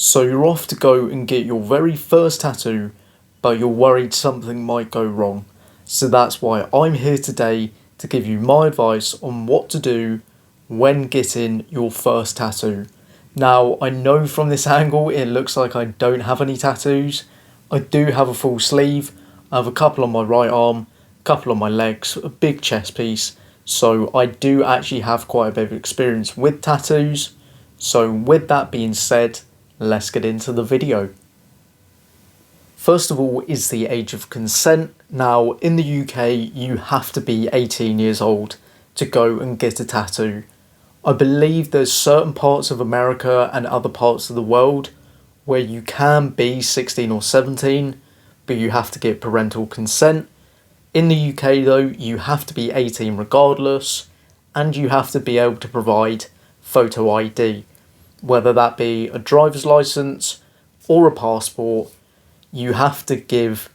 So you're off to go and get your very first tattoo, but you're worried something might go wrong. So that's why I'm here today to give you my advice on what to do when getting your first tattoo. Now, I know from this angle it looks like I don't have any tattoos. I do have a full sleeve. I have a couple on my right arm, a couple on my legs, a big chest piece. So I do actually have quite a bit of experience with tattoos. So with that being said, let's get into the video. First of all is the age of consent. Now in the UK you have to be 18 years old to go and get a tattoo. I believe there's certain parts of America and other parts of the world where you can be 16 or 17, but you have to get parental consent. In the UK though, you have to be 18 regardless, and you have to be able to provide photo ID. Whether that be a driver's license or a passport, you have to give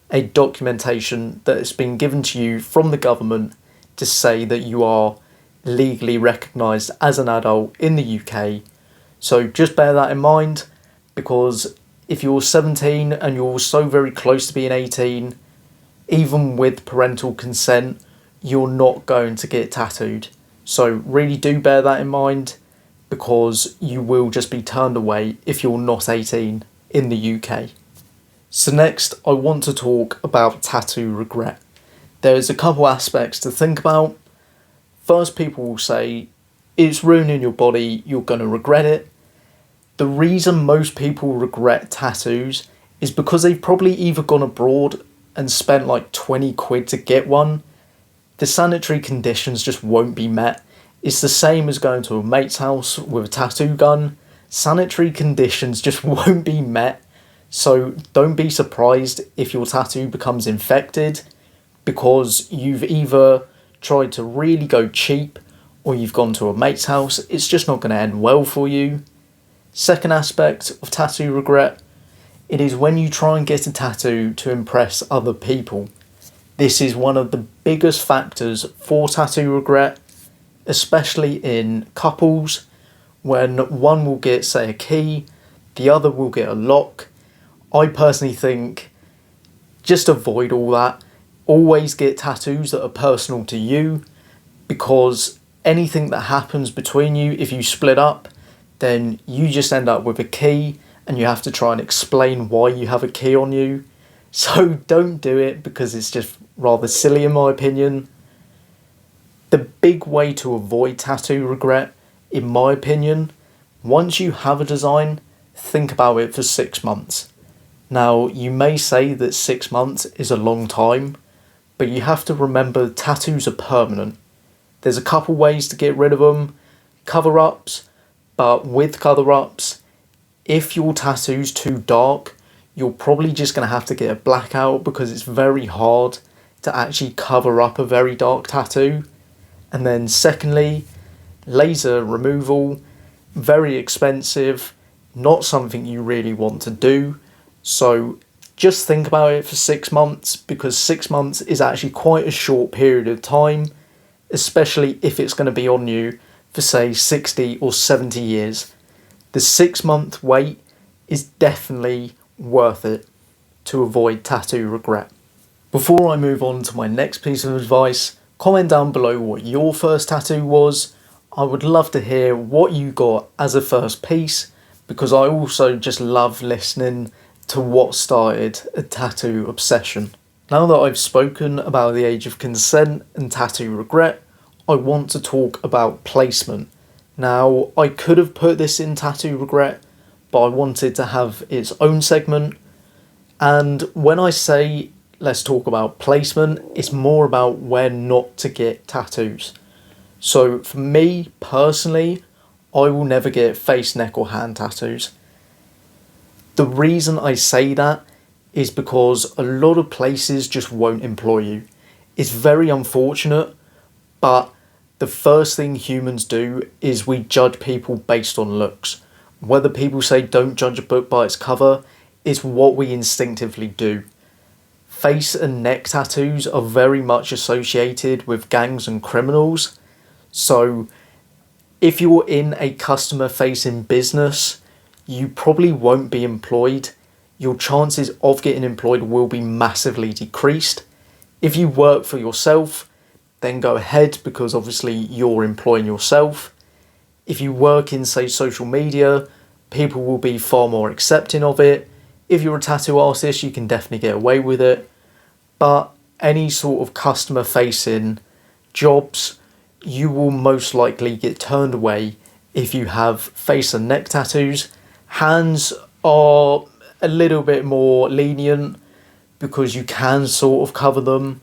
a documentation that has been given to you from the government to say that you are legally recognised as an adult in the UK. So just bear that in mind, because if you're 17 and you're so very close to being 18, even with parental consent, you're not going to get tattooed. So really do bear that in mind, because you will just be turned away if you're not 18 in the UK. So next, I want to talk about tattoo regret. There's a couple aspects to think about. First, people will say, it's ruining your body, you're going to regret it. The reason most people regret tattoos is because they've probably either gone abroad and spent like 20 quid to get one. The sanitary conditions just won't be met. It's the same as going to a mate's house with a tattoo gun. Sanitary conditions just won't be met. So don't be surprised if your tattoo becomes infected, because you've either tried to really go cheap or you've gone to a mate's house. It's just not going to end well for you. Second aspect of tattoo regret, it is when you try and get a tattoo to impress other people. This is one of the biggest factors for tattoo regret, especially in couples, when one will get, say, a key, the other will get a lock. I personally think just avoid all that. Always get tattoos that are personal to you, because anything that happens between you, if you split up, then you just end up with a key and you have to try and explain why you have a key on you. So don't do it, because it's just rather silly in my opinion. The big way to avoid tattoo regret, in my opinion, once you have a design, think about it for 6 months. Now, you may say that 6 months is a long time, but you have to remember tattoos are permanent. There's a couple ways to get rid of them. Cover-ups, but with cover-ups, if your tattoo's too dark, you're probably just going to have to get a blackout, because it's very hard to actually cover up a very dark tattoo. And then secondly, laser removal, very expensive, not something you really want to do. So just think about it for 6 months, because 6 months is actually quite a short period of time, especially if it's going to be on you for say 60 or 70 years. The 6 month wait is definitely worth it to avoid tattoo regret. Before I move on to my next piece of advice, comment down below what your first tattoo was. I would love to hear what you got as a first piece, because I also just love listening to what started a tattoo obsession. Now that I've spoken about the age of consent and tattoo regret, I want to talk about placement. Now, I could have put this in tattoo regret, but I wanted to have its own segment. And when I say let's talk about placement, it's more about where not to get tattoos. So for me personally, I will never get face, neck or hand tattoos. The reason I say that is because a lot of places just won't employ you. It's very unfortunate, but the first thing humans do is we judge people based on looks. Whether people say don't judge a book by its cover, it's what we instinctively do. Face and neck tattoos are very much associated with gangs and criminals. So if you're in a customer facing business, you probably won't be employed. Your chances of getting employed will be massively decreased. If you work for yourself, then go ahead because obviously you're employing yourself. If you work in, say, social media, people will be far more accepting of it. If you're a tattoo artist, you can definitely get away with it. But any sort of customer facing jobs, you will most likely get turned away if you have face and neck tattoos. Hands are a little bit more lenient because you can sort of cover them,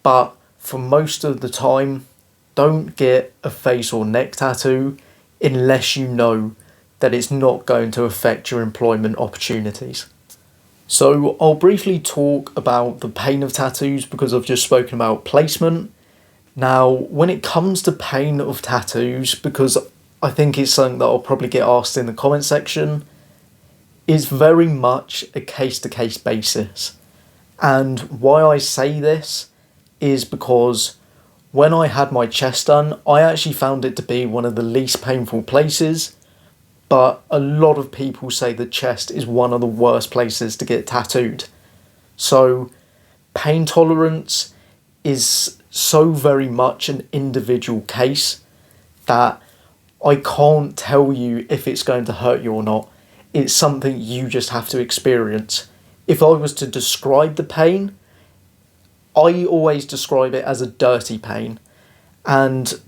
but for most of the time, don't get a face or neck tattoo unless you know that it's not going to affect your employment opportunities. So I'll briefly talk about the pain of tattoos because I've just spoken about placement. Now, when it comes to pain of tattoos, because I think it's something that I'll probably get asked in the comment section, it's very much a case-to-case basis. And why I say this is because when I had my chest done, I actually found it to be one of the least painful places, but a lot of people say the chest is one of the worst places to get tattooed. So pain tolerance is so very much an individual case that I can't tell you if it's going to hurt you or not. It's something you just have to experience. If I was to describe the pain, I always describe it as a dirty pain. And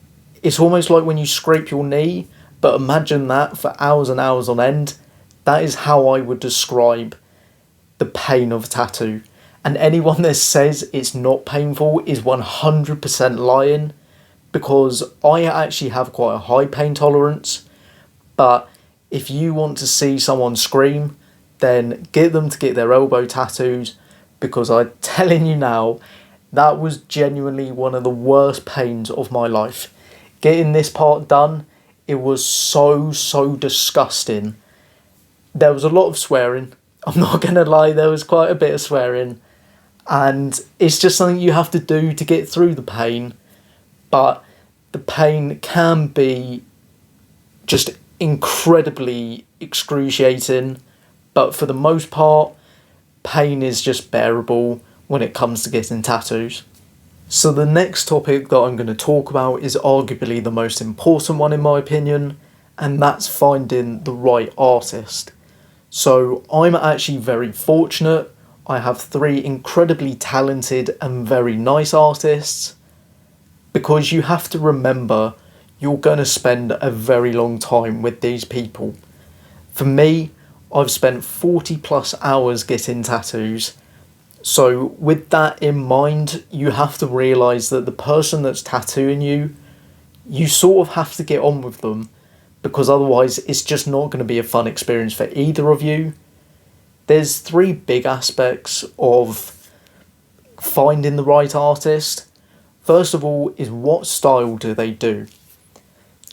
it's almost like when you scrape your knee, but imagine that for hours and hours on end. That is how I would describe the pain of a tattoo. And anyone that says it's not painful is 100% lying, because I actually have quite a high pain tolerance. But if you want to see someone scream, then get them to get their elbow tattooed, because I'm telling you now, that was genuinely one of the worst pains of my life. Getting this part done, it was so disgusting. There was a lot of swearing. I'm not going to lie, there was quite a bit of swearing. And it's just something you have to do to get through the pain. But the pain can be just incredibly excruciating. But for the most part, pain is just bearable when it comes to getting tattoos. So the next topic that I'm going to talk about is arguably the most important one in my opinion, and that's finding the right artist. So I'm actually very fortunate. I have 3 incredibly talented and very nice artists, because you have to remember you're going to spend a very long time with these people. For me, I've spent 40 plus hours getting tattoos. So with that in mind, you have to realise that the person that's tattooing you, you sort of have to get on with them, because otherwise it's just not going to be a fun experience for either of you. There's 3 big aspects of finding the right artist. First of all is, what style do they do?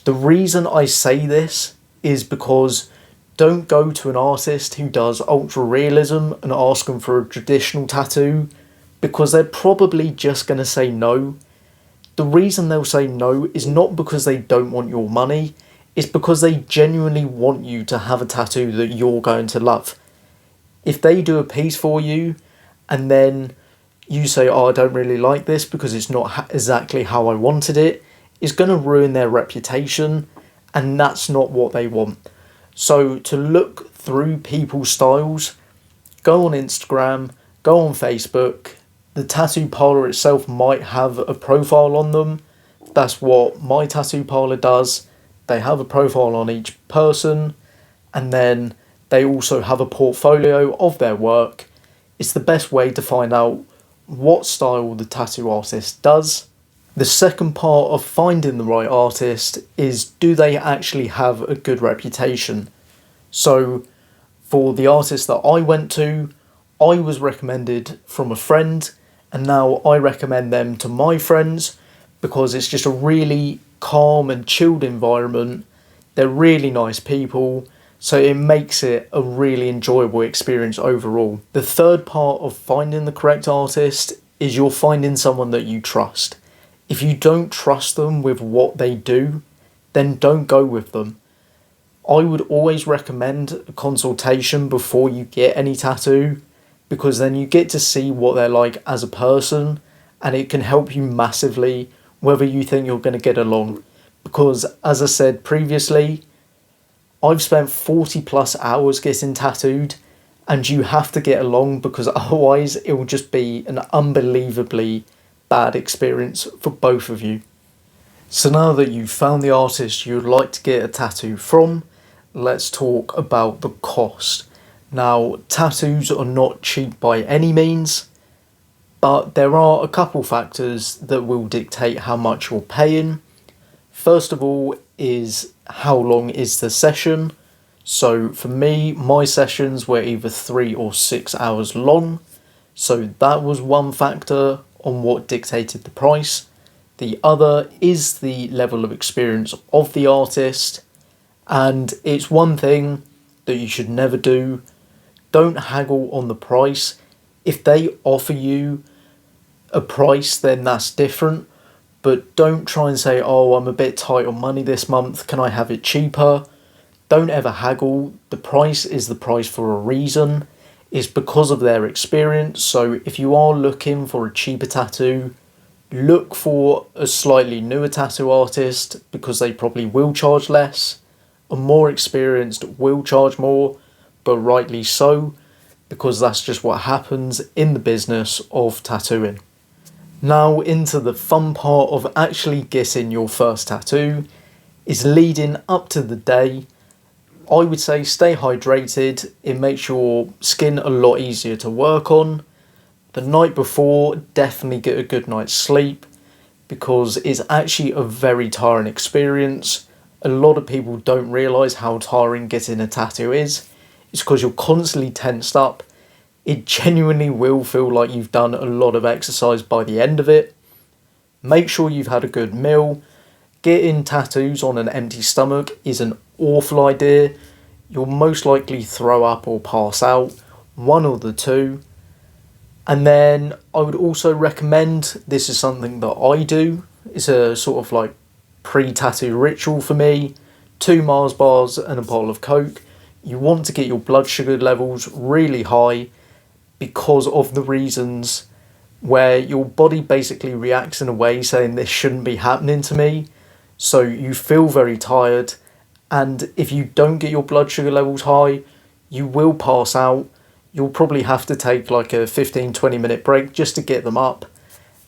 The reason I say this is because don't go to an artist who does ultra realism and ask them for a traditional tattoo, because they're probably just going to say no. The reason they'll say no is not because they don't want your money, it's because they genuinely want you to have a tattoo that you're going to love. If they do a piece for you and then you say, oh, I don't really like this because it's not exactly how I wanted it, it's going to ruin their reputation, and that's not what they want. So to look through people's styles, go on Instagram, go on Facebook. The tattoo parlour itself might have a profile on them. That's what my tattoo parlour does. They have a profile on each person, and then they also have a portfolio of their work. It's the best way to find out what style the tattoo artist does. The second part of finding the right artist is, do they actually have a good reputation? So for the artist that I went to, I was recommended from a friend, and now I recommend them to my friends because it's just a really calm and chilled environment. They're really nice people, so it makes it a really enjoyable experience overall. The third part of finding the correct artist is you're finding someone that you trust. If you don't trust them with what they do, then don't go with them. I would always recommend a consultation before you get any tattoo, because then you get to see what they're like as a person, and it can help you massively whether you think you're going to get along. Because as I said previously, I've spent 40 plus hours getting tattooed, and you have to get along, because otherwise it will just be an unbelievably bad experience for both of you. So now that you've found the artist you'd like to get a tattoo from, let's talk about the cost. Now, tattoos are not cheap by any means, but there are a couple factors that will dictate how much you're paying. First of all is how long is the session. So for me, my sessions were either 3 or 6 hours long. So that was one factor on what dictated the price. The other is the level of experience of the artist. And it's one thing that you should never do. Don't haggle on the price. If they offer you a price, then that's different. But don't try and say, oh, I'm a bit tight on money this month, can I have it cheaper? Don't ever haggle. The price is the price for a reason. It's because of their experience. So if you are looking for a cheaper tattoo, look for a slightly newer tattoo artist, because they probably will charge less. A more experienced will charge more, but rightly so, because that's just what happens in the business of tattooing. Now into the fun part of actually getting your first tattoo is leading up to the day. I would say stay hydrated. It makes your skin a lot easier to work on. The night before, definitely get a good night's sleep, because it's actually a very tiring experience. A lot of people don't realise how tiring getting a tattoo is. It's because you're constantly tensed up. It genuinely will feel like you've done a lot of exercise by the end of it. Make sure you've had a good meal. Getting tattoos on an empty stomach is an awful idea. You'll most likely throw up or pass out, one or the two. And then I would also recommend, this is something that I do, it's a sort of like pre-tattoo ritual for me, 2 Mars bars and a bottle of Coke. You want to get your blood sugar levels really high, because of the reasons where your body basically reacts in a way saying this shouldn't be happening to me. So you feel very tired, and if you don't get your blood sugar levels high, you will pass out. You'll probably have to take like a 15-20 minute break just to get them up,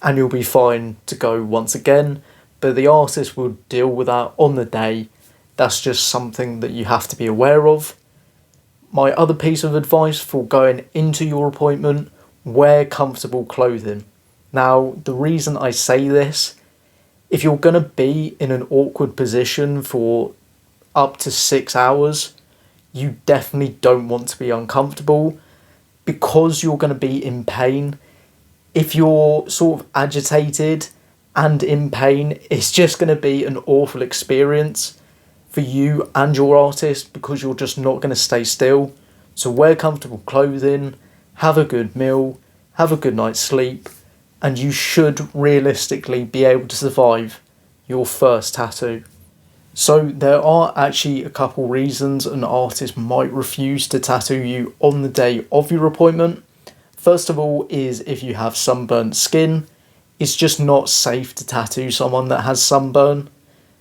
and you'll be fine to go once again. But the artist will deal with that on the day. That's just something that you have to be aware of. My other piece of advice for going into your appointment, wear comfortable clothing. Now, the reason I say this, if you're going to be in an awkward position for up to 6 hours, you definitely don't want to be uncomfortable, because you're going to be in pain. If you're sort of agitated and in pain, it's just going to be an awful experience for you and your artist, because you're just not going to stay still. So wear comfortable clothing, have a good meal, have a good night's sleep, and you should realistically be able to survive your first tattoo. So there are actually a couple reasons an artist might refuse to tattoo you on the day of your appointment. First of all is if you have sunburnt skin. It's just not safe to tattoo someone that has sunburn.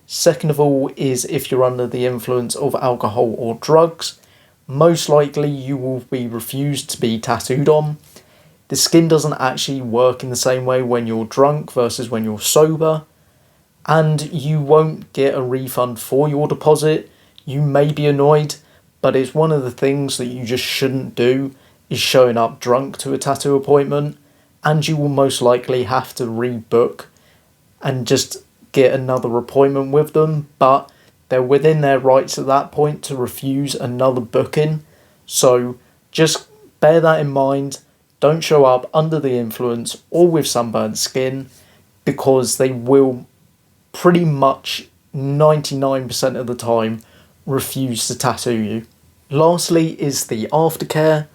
Second of all is if you're under the influence of alcohol or drugs. Most likely you will be refused to be tattooed on. The skin doesn't actually work in the same way when you're drunk versus when you're sober. And you won't get a refund for your deposit. You may be annoyed, but it's one of the things that you just shouldn't do, is showing up drunk to a tattoo appointment, and you will most likely have to rebook and just get another appointment with them. But they're within their rights at that point to refuse another booking. So just bear that in mind. Don't show up under the influence or with sunburned skin, because they will pretty much 99% of the time refuse to tattoo you. Lastly is the aftercare.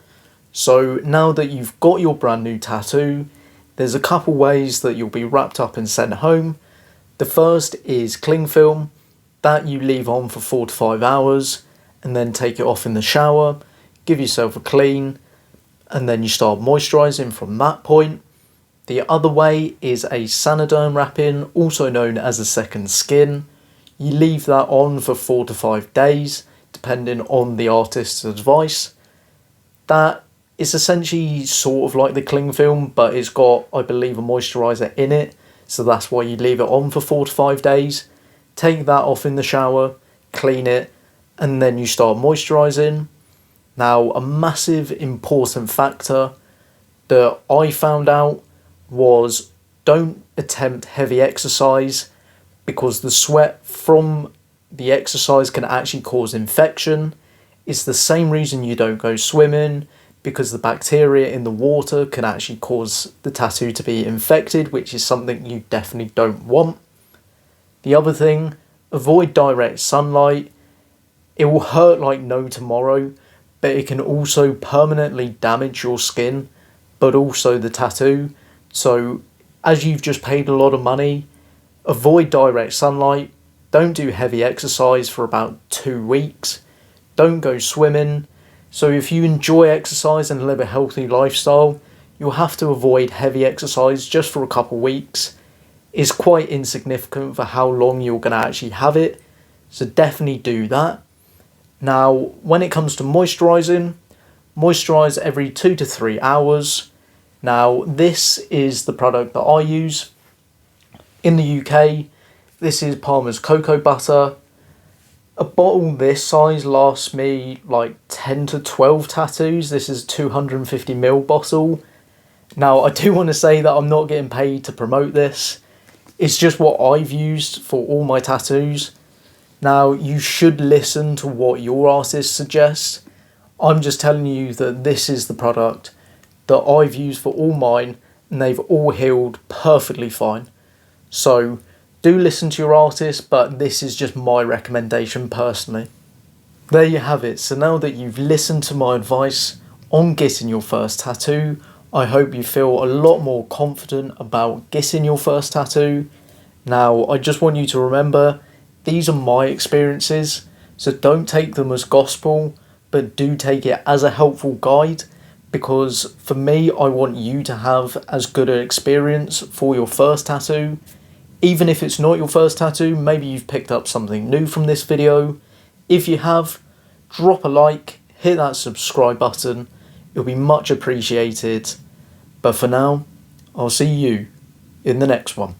So now that you've got your brand new tattoo, there's a couple ways that you'll be wrapped up and sent home. The first is cling film, that you leave on for 4 to 5 hours. and then take it off in the shower, give yourself a clean, and then you start moisturising from that point. The other way is a Sanoderm wrapping, also known as a second skin. You leave that on for 4 to 5 days, depending on the artist's advice. That is essentially sort of like the cling film, but it's got, I believe, a moisturiser in it, so that's why you leave it on for 4 to 5 days. Take that off in the shower, clean it, and then you start moisturising. Now, a massive important factor that I found out was don't attempt heavy exercise, because the sweat from the exercise can actually cause infection. It's the same reason you don't go swimming, because the bacteria in the water can actually cause the tattoo to be infected, which is something you definitely don't want. The other thing, avoid direct sunlight. It will hurt like no tomorrow, but it can also permanently damage your skin, but also the tattoo. So as you've just paid a lot of money, avoid direct sunlight. Don't do heavy exercise for about 2 weeks. Don't go swimming. So if you enjoy exercise and live a healthy lifestyle, you'll have to avoid heavy exercise just for a couple of weeks. It's quite insignificant for how long you're going to actually have it. So definitely do that. Now, when it comes to moisturising, moisturise every 2 to 3 hours. Now, this is the product that I use. In the UK, this is Palmer's Cocoa Butter. A bottle this size lasts me like 10 to 12 tattoos. This is a 250ml bottle. Now, I do want to say that I'm not getting paid to promote this. It's just what I've used for all my tattoos. Now, you should listen to what your artist suggests. I'm just telling you that this is the product that I've used for all mine, and they've all healed perfectly fine. So, do listen to your artist, but this is just my recommendation personally. There you have it. So now that you've listened to my advice on getting your first tattoo, I hope you feel a lot more confident about getting your first tattoo. Now, I just want you to remember, these are my experiences, so don't take them as gospel, but do take it as a helpful guide, because for me, I want you to have as good an experience for your first tattoo. Even if it's not your first tattoo, maybe you've picked up something new from this video. If you have, drop a like, hit that subscribe button, it'll be much appreciated. But for now, I'll see you in the next one.